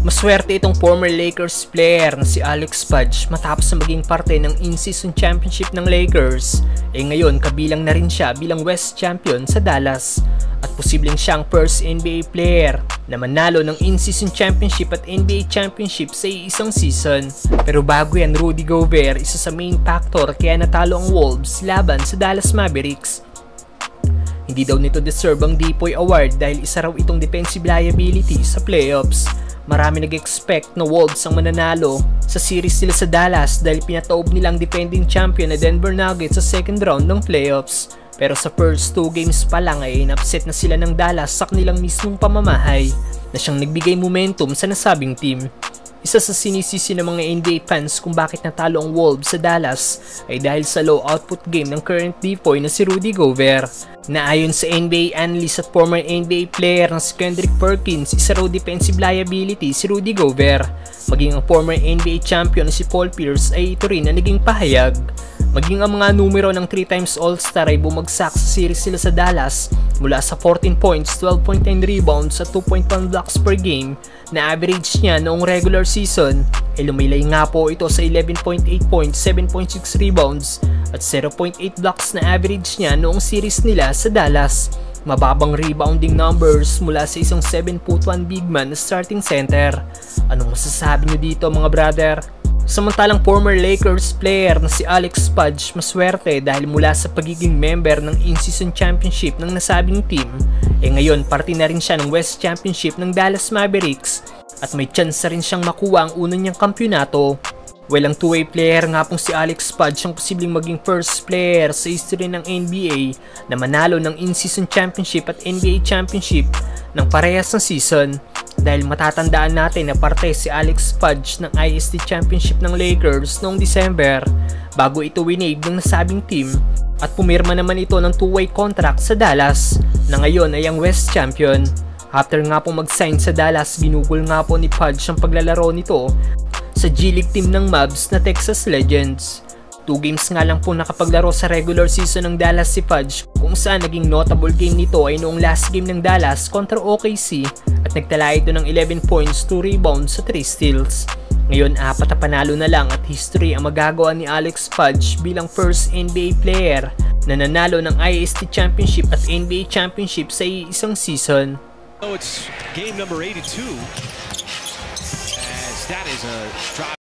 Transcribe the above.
Maswerte itong former Lakers player na si Alex Pudge matapos na maging parte ng in-season championship ng Lakers. Ngayon kabilang na rin siya bilang West Champion sa Dallas at posibleng siyang first NBA player na manalo ng in-season championship at NBA championship sa isang season. Pero bago yan, Rudy Gobert isa sa main factor kaya natalo ang Wolves laban sa Dallas Mavericks. Hindi daw nito deserve ang Depoy Award dahil isa raw itong defensive liability sa playoffs. Marami nag-expect na Wolves ang mananalo sa series nila sa Dallas dahil pinataob nilang defending champion na Denver Nuggets sa second round ng playoffs. Pero sa first 2 games pa lang ay in-upset na sila ng Dallas sa kanilang mismong pamamahay na siyang nagbigay momentum sa nasabing team. Isa sa sinisisi ng mga NBA fans kung bakit natalo ang Wolves sa Dallas ay dahil sa low output game ng current Depoy na si Rudy Gobert. Na ayon sa NBA analyst at former NBA player na si Kendrick Perkins, isa raw defensive liability si Rudy Gobert. Maging ang former NBA champion na si Paul Pierce ay ito rin na naging pahayag. Maging ang mga numero ng 3 times All-Star ay bumagsak sa series sila sa Dallas mula sa 14 points, 12.9 rebounds at 2.1 blocks per game na average niya noong regular season ay lumilay nga po ito sa 11.8 points, 7.6 rebounds at 0.8 blocks na average niya noong series nila sa Dallas. Mababang rebounding numbers mula sa isang 7'1" big man na starting center. Anong masasabi nyo dito mga brother? Samantalang former Lakers player na si Alex Pudge maswerte dahil mula sa pagiging member ng in-season championship ng nasabing team, ngayon parte na rin siya ng West Championship ng Dallas Mavericks at may chance rin siyang makuha ang unang niyang kampyonato. Ang two-way player nga pong si Alex Pudge ang posibleng maging first player sa history ng NBA na manalo ng in-season championship at NBA championship ng parehas ng season. Dahil matatandaan natin na parte si Alex Pudge ng IST Championship ng Lakers noong December bago ito winave ng nasabing team at pumirma naman ito ng two-way contract sa Dallas na ngayon ay ang West Champion. After nga pong mag-sign sa Dallas, ginugol nga po ni Pudge ang paglalaro nito sa G-League team ng Mavs na Texas Legends. 2 games nga lang po nakapaglaro sa regular season ng Dallas si Pudge kung saan naging notable game nito ay noong last game ng Dallas kontra OKC at nagtala ito ng 11 points, 2 rebounds sa 3 steals. Ngayon 4 na panalo na lang at history ang magagawa ni Alex Pudge bilang first NBA player na nanalo ng IST Championship at NBA Championship sa isang season. So it's game number 82 as that is a drop.